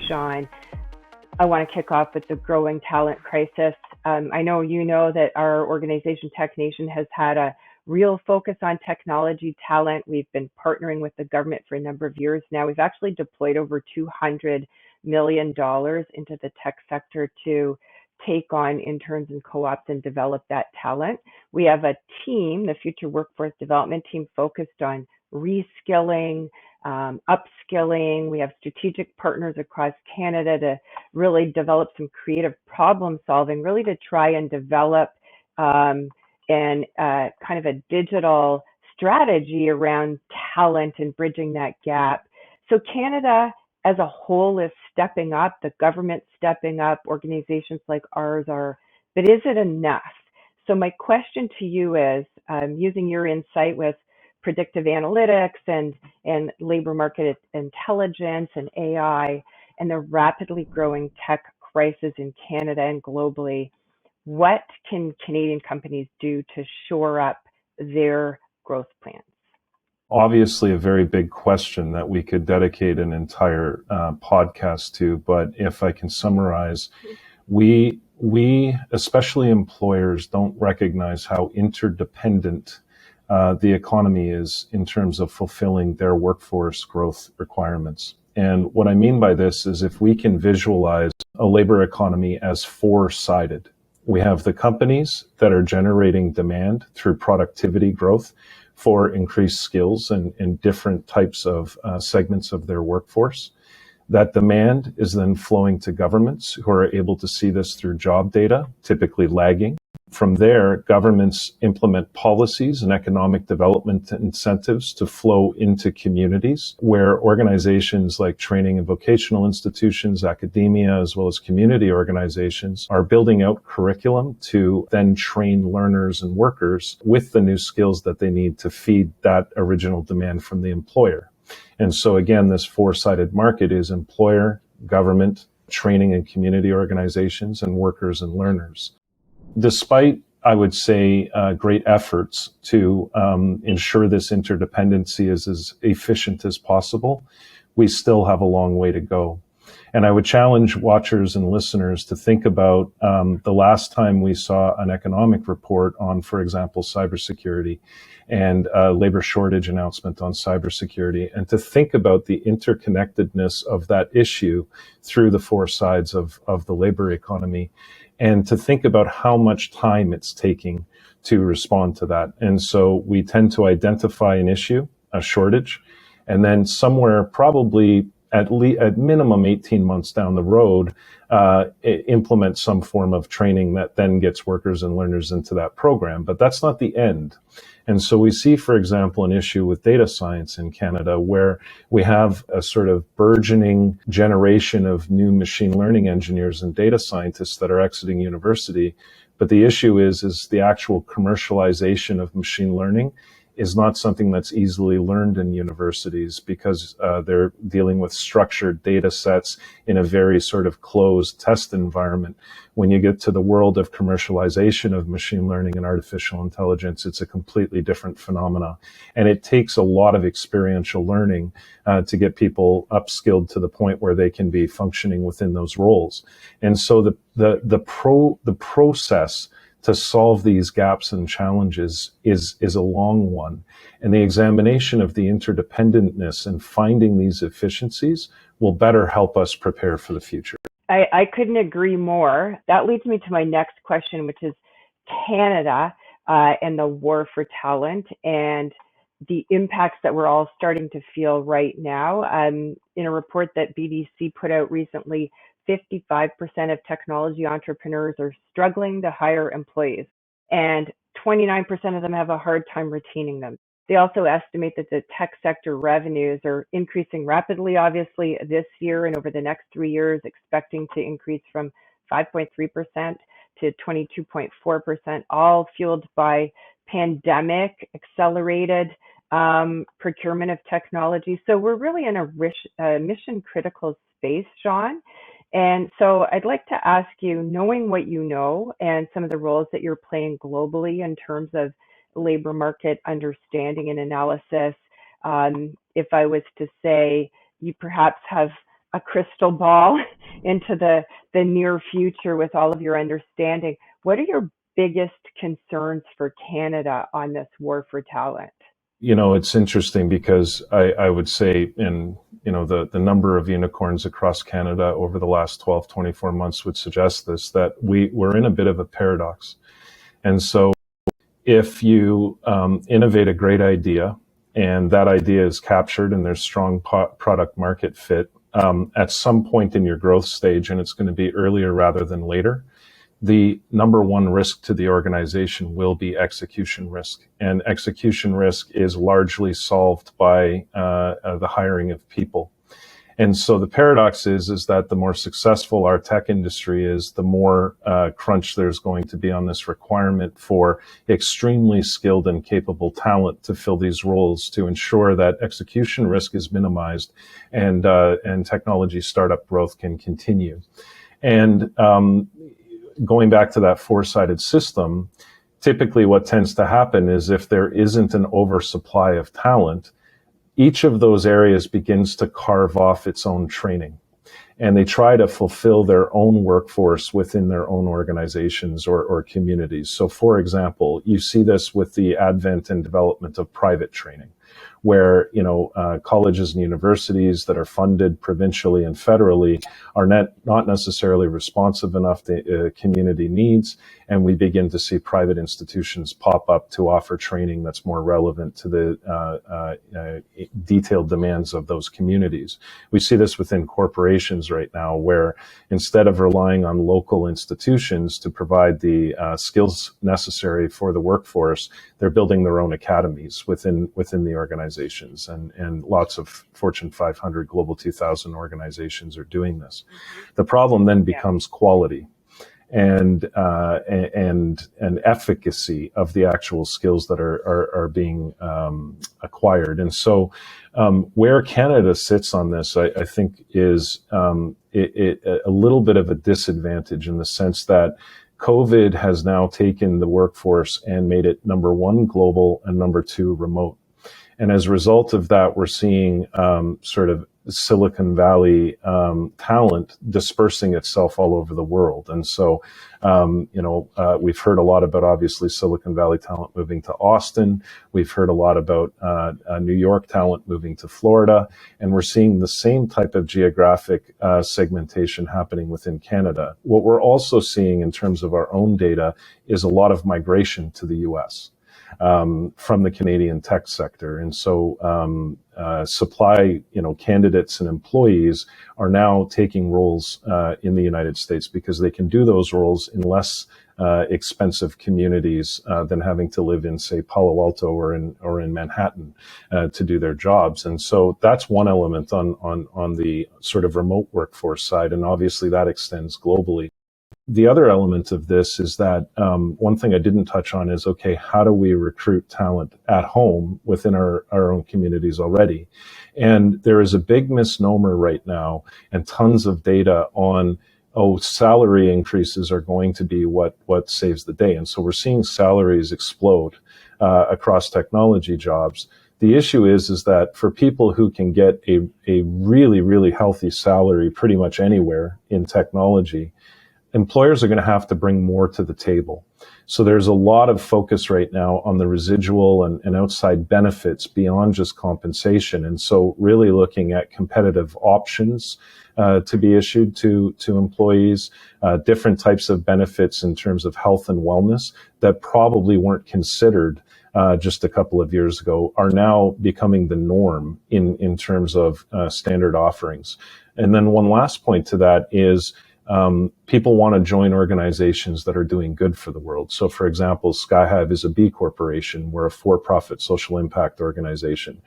Sean, I want to kick off with the growing talent crisis. I know you know that our organization, Technation, has had a real focus on technology talent. We've been partnering with the government for a number of years now. We've actually deployed over $200 million into the tech sector to take on interns and co-ops and develop that talent. We have a team, the Future Workforce Development Team, focused on reskilling, upskilling. We have strategic partners across Canada to really develop some creative problem solving, really to try and develop kind of a digital strategy around talent and bridging that gap. So Canada as a whole is stepping up, the government's stepping up, organizations like ours are, but is it enough? So my question to you is, using your insight with predictive analytics and labor market intelligence and AI and the rapidly growing tech crisis in Canada and globally, what can Canadian companies do to shore up their growth plans? Obviously, a very big question that we could dedicate an entire podcast to, but if I can summarize, we, especially employers, don't recognize how interdependent the economy is in terms of fulfilling their workforce growth requirements. And what I mean by this is if we can visualize a labor economy as four-sided, we have the companies that are generating demand through productivity growth for increased skills and different types of segments of their workforce. That demand is then flowing to governments who are able to see this through job data, typically lagging. From there, governments implement policies and economic development incentives to flow into communities where organizations like training and vocational institutions, academia, as well as community organizations are building out curriculum to then train learners and workers with the new skills that they need to feed that original demand from the employer. And so again, this four-sided market is employer, government, training and community organizations, and workers and learners. Despite, I would say, great efforts to ensure this interdependency is as efficient as possible, we still have a long way to go. And I would challenge watchers and listeners to think about the last time we saw an economic report on, for example, cybersecurity and labor shortage announcement on cybersecurity, and to think about the interconnectedness of that issue through the four sides of the labor economy, and to think about how much time it's taking to respond to that. And so we tend to identify an issue, a shortage, and then somewhere probably at minimum 18 months down the road, implement some form of training that then gets workers and learners into that program. But that's not the end. And so we see, for example, an issue with data science in Canada where we have a sort of burgeoning generation of new machine learning engineers and data scientists that are exiting university. But the issue is the actual commercialization of machine learning is not something that's easily learned in universities because they're dealing with structured data sets in a very sort of closed test environment. When you get to the world of commercialization of machine learning and artificial intelligence, it's a completely different phenomena. And it takes a lot of experiential learning to get people upskilled to the point where they can be functioning within those roles. And so the process to solve these gaps and challenges is a long one. And the examination of the interdependentness and finding these efficiencies will better help us prepare for the future. I couldn't agree more. That leads me to my next question, which is Canada and the war for talent and the impacts that we're all starting to feel right now. In a report that BBC put out recently, 55% of technology entrepreneurs are struggling to hire employees, and 29% of them have a hard time retaining them. They also estimate that the tech sector revenues are increasing rapidly, obviously, this year and over the next 3 years, expecting to increase from 5.3% to 22.4%, all fueled by pandemic accelerated procurement of technology. So we're really in a mission critical space, Sean. And so I'd like to ask you, knowing what you know and some of the roles that you're playing globally in terms of labor market understanding and analysis, if I was to say you perhaps have a crystal ball into the near future with all of your understanding, what are your biggest concerns for Canada on this war for talent? It's interesting because I would say the number of unicorns across Canada over the last 12, 24 months would suggest this, that we're in a bit of a paradox. And so if you innovate a great idea and that idea is captured and there's strong product market fit at some point in your growth stage, and it's going to be earlier rather than later, the number one risk to the organization will be execution risk. And execution risk is largely solved by the hiring of people. And so the paradox is that the more successful our tech industry is, the more crunch there's going to be on this requirement for extremely skilled and capable talent to fill these roles, to ensure that execution risk is minimized and technology startup growth can continue. And going back to that four-sided system, typically what tends to happen is if there isn't an oversupply of talent, each of those areas begins to carve off its own training. And they try to fulfill their own workforce within their own organizations or communities. So for example, you see this with the advent and development of private training, where colleges and universities that are funded provincially and federally are not necessarily responsive enough to community needs, and we begin to see private institutions pop up to offer training that's more relevant to the detailed demands of those communities. We see this within corporations right now, where instead of relying on local institutions to provide the skills necessary for the workforce, they're building their own academies within the organizations, and lots of Fortune 500, Global 2000 organizations are doing this. The problem then becomes quality and efficacy of the actual skills that are being acquired. And so where Canada sits on this, I think, is a little bit of a disadvantage, in the sense that COVID has now taken the workforce and made it, number one, global, and number two, remote. And as a result of that, we're seeing sort of Silicon Valley talent dispersing itself all over the world. And so, we've heard a lot about, obviously, Silicon Valley talent moving to Austin. We've heard a lot about New York talent moving to Florida. And we're seeing the same type of geographic segmentation happening within Canada. What we're also seeing in terms of our own data is a lot of migration to the US. From the Canadian tech sector. And so supply, candidates and employees are now taking roles in the United States, because they can do those roles in less expensive communities than having to live in, say, Palo Alto or in Manhattan to do their jobs. And so that's one element on the sort of remote workforce side, and obviously that extends globally. The other element of this is that one thing I didn't touch on is, okay, how do we recruit talent at home within our own communities already? And there is a big misnomer right now, and tons of data on, salary increases are going to be what saves the day. And so we're seeing salaries explode across technology jobs. The issue is that for people who can get a really, really healthy salary pretty much anywhere in technology, employers are going to have to bring more to the table. So there's a lot of focus right now on the residual and outside benefits beyond just compensation. And so really looking at competitive options to be issued to employees, different types of benefits in terms of health and wellness that probably weren't considered just a couple of years ago, are now becoming the norm in terms of standard offerings. And then one last point to that is, people want to join organizations that are doing good for the world. So, for example, SkyHive is a B corporation. We're a for-profit social impact organization.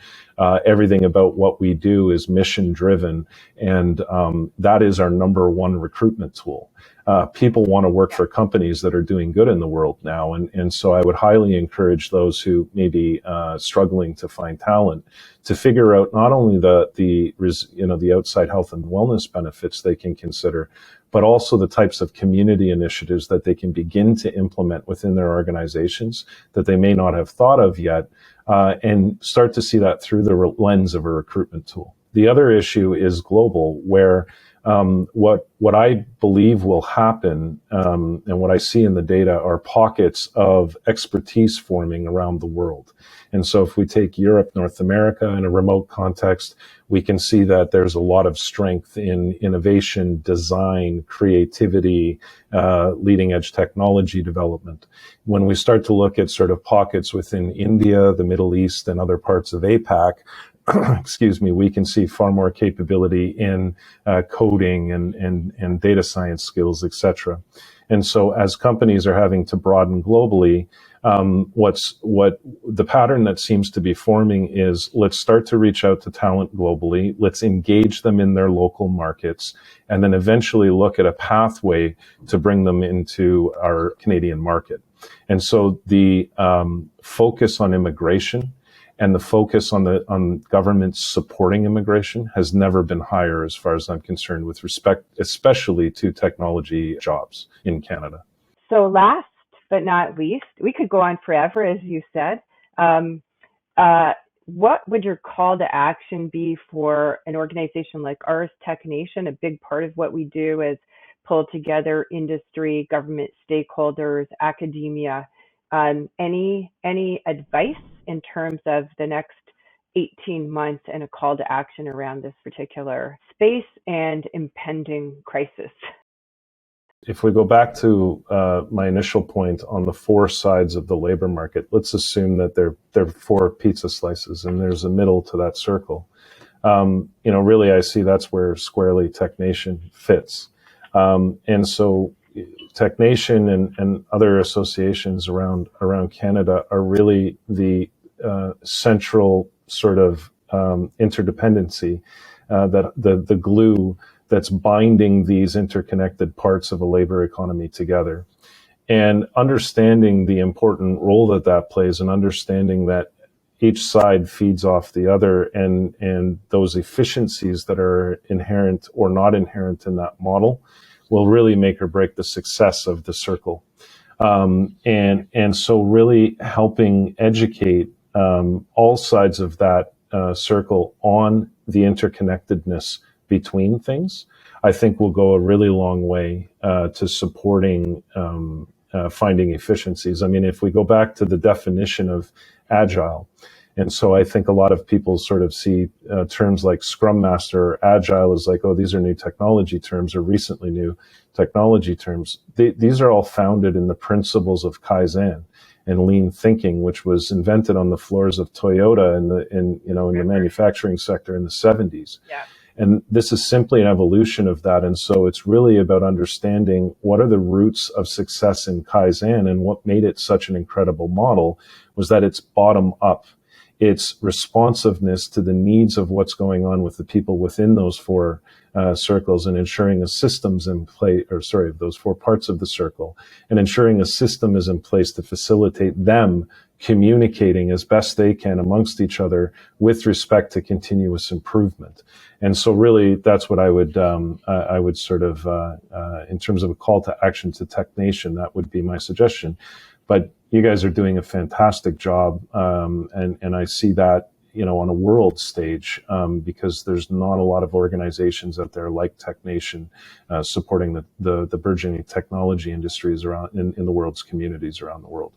Everything about what we do is mission-driven, and that is our number one recruitment tool. People want to work for companies that are doing good in the world now, and so I would highly encourage those who may be struggling to find talent to figure out not only the outside health and wellness benefits they can consider, but also the types of community initiatives that they can begin to implement within their organizations that they may not have thought of yet, and start to see that through the lens of a recruitment tool. The other issue is global, where what I believe will happen, and what I see in the data, are pockets of expertise forming around the world. And so if we take Europe, North America in a remote context, we can see that there's a lot of strength in innovation, design, creativity, leading edge technology development. When we start to look at sort of pockets within India, the Middle East, and other parts of APAC, excuse me, we can see far more capability in coding and data science skills, etc. And so as companies are having to broaden globally, what the pattern that seems to be forming is, let's start to reach out to talent globally, let's engage them in their local markets, and then eventually look at a pathway to bring them into our Canadian market. And so the focus on immigration and the focus on government supporting immigration has never been higher, as far as I'm concerned, with respect especially to technology jobs in Canada. So last but not least, we could go on forever, as you said. What would your call to action be for an organization like ours, Technation? A big part of what we do is pull together industry, government stakeholders, academia. Any advice in terms of the next 18 months and a call to action around this particular space and impending crisis? If we go back to my initial point on the four sides of the labor market, let's assume that they're four pizza slices and there's a middle to that circle. Really, I see that's where squarely Technation fits. And so Technation and other associations around Canada are really the central sort of interdependency, that the glue that's binding these interconnected parts of a labor economy together. And understanding the important role that plays, and understanding that each side feeds off the other, and those efficiencies that are inherent or not inherent in that model will really make or break the success of the circle. And so really helping educate all sides of that circle on the interconnectedness between things, I think will go a really long way to supporting finding efficiencies. I mean, if we go back to the definition of agile, and so I think a lot of people sort of see terms like Scrum Master or Agile as like, oh, these are new technology terms or recently new technology terms. These are all founded in the principles of Kaizen and lean thinking, which was invented on the floors of Toyota in the manufacturing sector in the 70s. Yeah. And this is simply an evolution of that. And so it's really about understanding what are the roots of success in Kaizen, and what made it such an incredible model was that it's bottom up. It's responsiveness to the needs of what's going on with the people within those four circles, and ensuring a system's in place, those four parts of the circle, and ensuring a system is in place to facilitate them communicating as best they can amongst each other with respect to continuous improvement. And so really that's what I would sort of, in terms of a call to action to Technation, that would be my suggestion. But you guys are doing a fantastic job. And I see that, on a world stage, because there's not a lot of organizations out there like Technation, supporting the burgeoning technology industries around in the world's communities around the world.